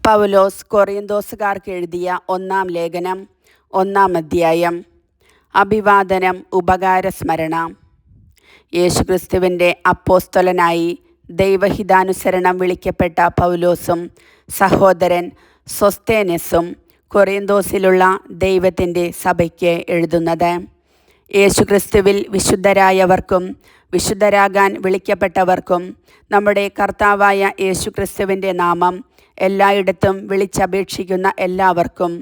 പൗലോസ് കൊറിന്തോസുകാർക്ക് എഴുതിയ ഒന്നാം ലേഖനം 1-ാം അധ്യായം. അഭിവാദനം, ഉപകാരസ്മരണ. യേശുക്രിസ്തുവിൻ്റെ അപ്പോസ്തലനായി ദൈവഹിതാനുസരണം വിളിക്കപ്പെട്ട പൗലോസും സഹോദരൻ സൊസ്തേനസും കൊറിന്തോസിലുള്ള ദൈവത്തിൻ്റെ സഭയ്ക്ക് എഴുതുന്നത്. യേശുക്രിസ്തുവിൽ വിശുദ്ധരായവർക്കും വിശുദ്ധരാകാൻ വിളിക്കപ്പെട്ടവർക്കും നമ്മുടെ കർത്താവായ യേശുക്രിസ്തുവിൻ്റെ നാമം എല്ലായിടത്തും വിളിച്ചപേക്ഷിക്കുന്ന എല്ലാവർക്കും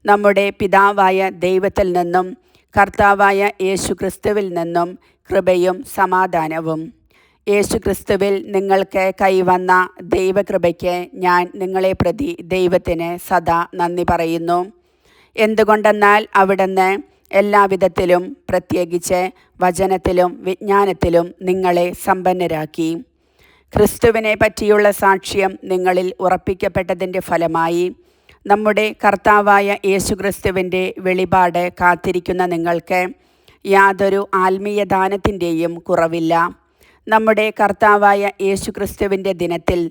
നമ്മുടെ പിതാവായ ദൈവത്തിൽ നിന്നും കർത്താവായ യേശുക്രിസ്തുവിൽ നിന്നും കൃപയും സമാധാനവും. യേശുക്രിസ്തുവിൽ നിങ്ങൾക്ക് കൈവന്ന ദൈവകൃപയ്ക്ക് ഞാൻ നിങ്ങളെ പ്രതി ദൈവത്തിന് സദാ നന്ദി പറയുന്നു. എന്തുകൊണ്ടെന്നാൽ അവിടുന്ന് എല്ലാവിധത്തിലും പ്രത്യേകിച്ച് വചനത്തിലും വിജ്ഞാനത്തിലും നിങ്ങളെ സമ്പന്നരാക്കി. ക്രിസ്തുവിനെ പറ്റിയുള്ള സാക്ഷ്യം നിങ്ങളിൽ ഉറപ്പിക്കപ്പെട്ടതിൻ്റെ ഫലമായി നമ്മുടെ കർത്താവായ യേശുക്രിസ്തുവിൻ്റെ വെളിപാട് കാത്തിരിക്കുന്ന നിങ്ങൾക്ക് യാതൊരു ആത്മീയ ദാനത്തിൻ്റെയും കുറവില്ല. നമ്മുടെ കർത്താവായ യേശുക്രിസ്തുവിൻ്റെ ദിനത്തിൽ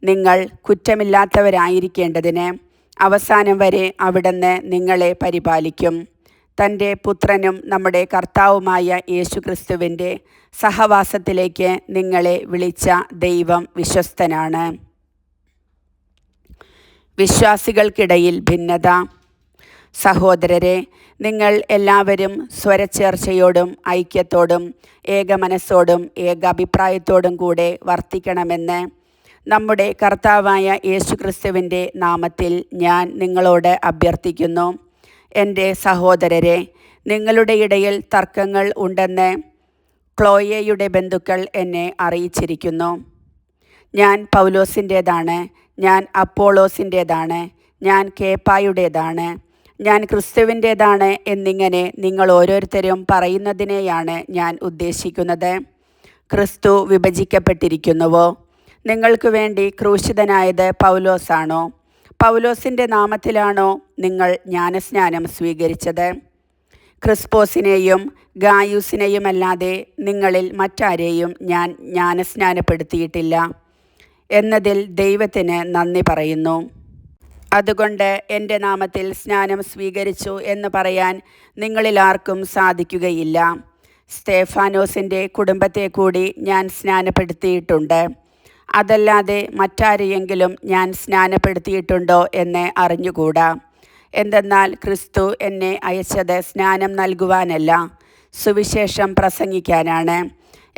നിങ്ങൾ കുറ്റമില്ലാത്തവരായിരിക്കേണ്ടതിന് അവസാനം വരെ അവിടുന്ന് നിങ്ങളെ പരിപാലിക്കും. തൻ്റെ പുത്രനും നമ്മുടെ കർത്താവുമായ യേശുക്രിസ്തുവിൻ്റെ സഹവാസത്തിലേക്ക് നിങ്ങളെ വിളിച്ച ദൈവം വിശ്വസ്തനാണ്. വിശ്വാസികൾക്കിടയിൽ ഭിന്നത. സഹോദരരെ, നിങ്ങൾ എല്ലാവരും സ്വരച്ചേർച്ചയോടും ഐക്യത്തോടും ഏകമനസ്സോടും ഏകാഭിപ്രായത്തോടും കൂടെ വർത്തിക്കണമെന്ന് നമ്മുടെ കർത്താവായ യേശുക്രിസ്തുവിൻ്റെ നാമത്തിൽ ഞാൻ നിങ്ങളോട് അഭ്യർത്ഥിക്കുന്നു. എൻ്റെ സഹോദരരെ, നിങ്ങളുടെ ഇടയിൽ തർക്കങ്ങൾ ഉണ്ടെന്ന് ക്ലോയയുടെ ബന്ധുക്കൾ എന്നെ അറിയിച്ചിരിക്കുന്നു. ഞാൻ പൗലോസിൻ്റേതാണ്, ഞാൻ അപ്പോളോസിൻ്റേതാണ്, ഞാൻ കേപ്പായുടേതാണ്, ഞാൻ ക്രിസ്തുവിൻ്റേതാണ് എന്നിങ്ങനെ നിങ്ങൾ ഓരോരുത്തരും പറയുന്നതിനെയാണ് ഞാൻ ഉദ്ദേശിക്കുന്നത്. ക്രിസ്തു വിഭജിക്കപ്പെട്ടിരിക്കുന്നുവോ? നിങ്ങൾക്ക് വേണ്ടി ക്രൂശിതനായത് പൗലോസാണോ? പൗലോസിൻ്റെ നാമത്തിലാണോ നിങ്ങൾ ജ്ഞാനസ്നാനം സ്വീകരിച്ചത്? ക്രിസ്പോസിനെയും ഗായൂസിനെയുമല്ലാതെ നിങ്ങളിൽ മറ്റാരെയും ഞാൻ ജ്ഞാനസ്നാനപ്പെടുത്തിയിട്ടില്ല എന്നതിൽ ദൈവത്തിന് നന്ദി പറയുന്നു. അതുകൊണ്ട് എൻ്റെ നാമത്തിൽ സ്നാനം സ്വീകരിച്ചു എന്ന് പറയാൻ നിങ്ങളിൽ ആർക്കും സാധിക്കുകയില്ല. സ്തേഫാനോസിൻ്റെ കുടുംബത്തെ കൂടി ഞാൻ സ്നാനപ്പെടുത്തിയിട്ടുണ്ട്. അതല്ലാതെ മറ്റാരെയെങ്കിലും ഞാൻ സ്നാനപ്പെടുത്തിയിട്ടുണ്ടോ എന്ന് അറിഞ്ഞുകൂടാ. എന്തെന്നാൽ ക്രിസ്തു എന്നെ അയച്ചത് സ്നാനം നൽകുവാനല്ല, സുവിശേഷം പ്രസംഗിക്കാനാണ്.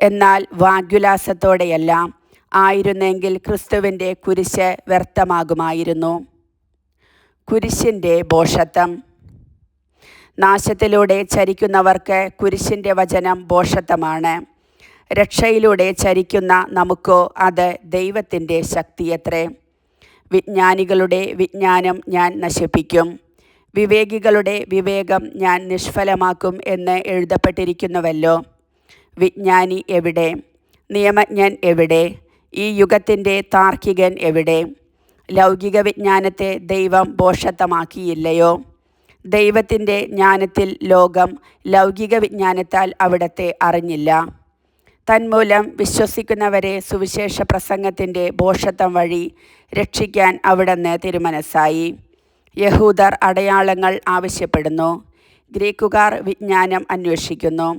എന്നാൽ വാഗ്വിലാസത്തോടെയല്ല. ആയിരുന്നെങ്കിൽ ക്രിസ്തുവിൻ്റെ കുരിശ് വ്യർത്ഥമാകുമായിരുന്നു. കുരിശിൻ്റെ ഭോഷത്വം. നാശത്തിലൂടെ ചരിക്കുന്നവർക്ക് കുരിശിൻ്റെ വചനം ഭോഷത്വമാണ്. രക്ഷയിലൂടെ ചരിക്കുന്ന നമുക്കോ അത് ദൈവത്തിൻ്റെ ശക്തിയത്രേ. വിജ്ഞാനികളുടെ വിജ്ഞാനം ഞാൻ നശിപ്പിക്കും, വിവേകികളുടെ വിവേകം ഞാൻ നിഷ്ഫലമാക്കും എന്ന് എഴുതപ്പെട്ടിരിക്കുന്നുവല്ലോ. വിജ്ഞാനി എവിടെ? നിയമജ്ഞൻ എവിടെ? ഈ യുഗത്തിൻ്റെ താർക്കികൻ എവിടെ? ലൗകിക വിജ്ഞാനത്തെ ദൈവം ഭോഷത്വമാക്കിയില്ലയോ? ദൈവത്തിൻ്റെ ജ്ഞാനത്തിൽ ലോകം ലൗകിക വിജ്ഞാനത്താൽ അവിടത്തെ അറിഞ്ഞില്ല. തന്മൂലം വിശ്വസിക്കുന്നവരെ സുവിശേഷ പ്രസംഗത്തിൻ്റെ ഭോഷത്വം വഴി രക്ഷിക്കാൻ അവിടുന്ന് തിരുമനസ്സായി. യഹൂദർ അടയാളങ്ങൾ ആവശ്യപ്പെടുന്നു, ഗ്രീക്കുകാർ വിജ്ഞാനം അന്വേഷിക്കുന്നു.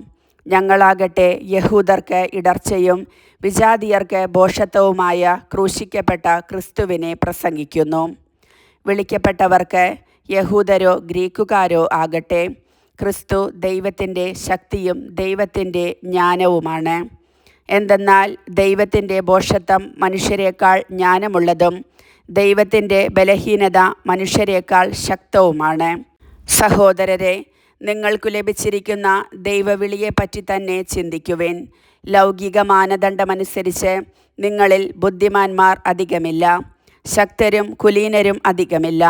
ഞങ്ങളാകട്ടെ യഹൂദർക്ക് ഇടർച്ചയും വിജാതിയർക്ക് ഭോഷത്വവുമായ ക്രൂശിക്കപ്പെട്ട ക്രിസ്തുവിനെ പ്രസംഗിക്കുന്നു. വിളിക്കപ്പെട്ടവർക്ക് യഹൂദരോ ഗ്രീക്കുകാരോ ആകട്ടെ ക്രിസ്തു ദൈവത്തിൻ്റെ ശക്തിയും ദൈവത്തിൻ്റെ ജ്ഞാനവുമാണ്. എന്തെന്നാൽ ദൈവത്തിൻ്റെ ഭോഷത്വം മനുഷ്യരെക്കാൾ ജ്ഞാനമുള്ളതും ദൈവത്തിൻ്റെ ബലഹീനത മനുഷ്യരെക്കാൾ ശക്തവുമാണ്. സഹോദരരെ, നിങ്ങൾക്കു ലഭിച്ചിരിക്കുന്ന ദൈവവിളിയെപ്പറ്റി തന്നെ ചിന്തിക്കുവിൻ. ലൗകിക മാനദണ്ഡമനുസരിച്ച് നിങ്ങളിൽ ബുദ്ധിമാന്മാർ അധികമില്ല, ശക്തരും കുലീനരും അധികമില്ല.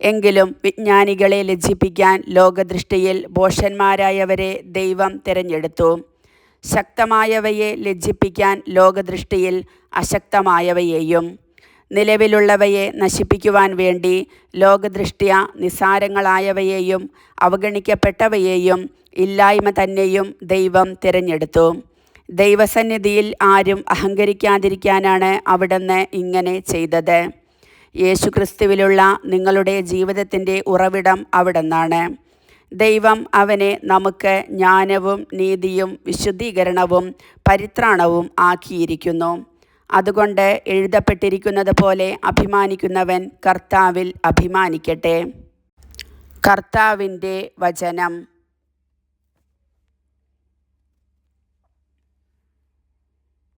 എങ്കിലും വിജ്ഞാനികളെ ലജ്ജിപ്പിക്കാൻ ലോകദൃഷ്ടിയിൽ ഭോഷന്മാരായവരെ ദൈവം തിരഞ്ഞെടുത്തു. ശക്തമായവയെ ലജ്ജിപ്പിക്കാൻ ലോകദൃഷ്ടിയിൽ അശക്തമായവയെയും നിലവിലുള്ളവയെ നശിപ്പിക്കുവാൻ വേണ്ടി ലോകദൃഷ്ട്യ നിസ്സാരങ്ങളായവയെയും അവഗണിക്കപ്പെട്ടവയെയും ഇല്ലായ്മ തന്നെയും ദൈവം തിരഞ്ഞെടുത്തു. ദൈവസന്നിധിയിൽ ആരും അഹങ്കരിക്കാതിരിക്കാനാണ് അവിടുന്ന് ഇങ്ങനെ ചെയ്തത്. യേശുക്രിസ്തുവിലുള്ള നിങ്ങളുടെ ജീവിതത്തിൻ്റെ ഉറവിടം അവിടുന്നാണ്. ദൈവം അവനെ നമുക്ക് ജ്ഞാനവും നീതിയും വിശുദ്ധീകരണവും പരിത്രാണവും ആക്കിയിരിക്കുന്നു. അതുകൊണ്ട് എഴുതപ്പെട്ടിരിക്കുന്നത് പോലെ അഭിമാനിക്കുന്നവൻ കർത്താവിൽ അഭിമാനിക്കട്ടെ. കർത്താവിൻ്റെ വചനം.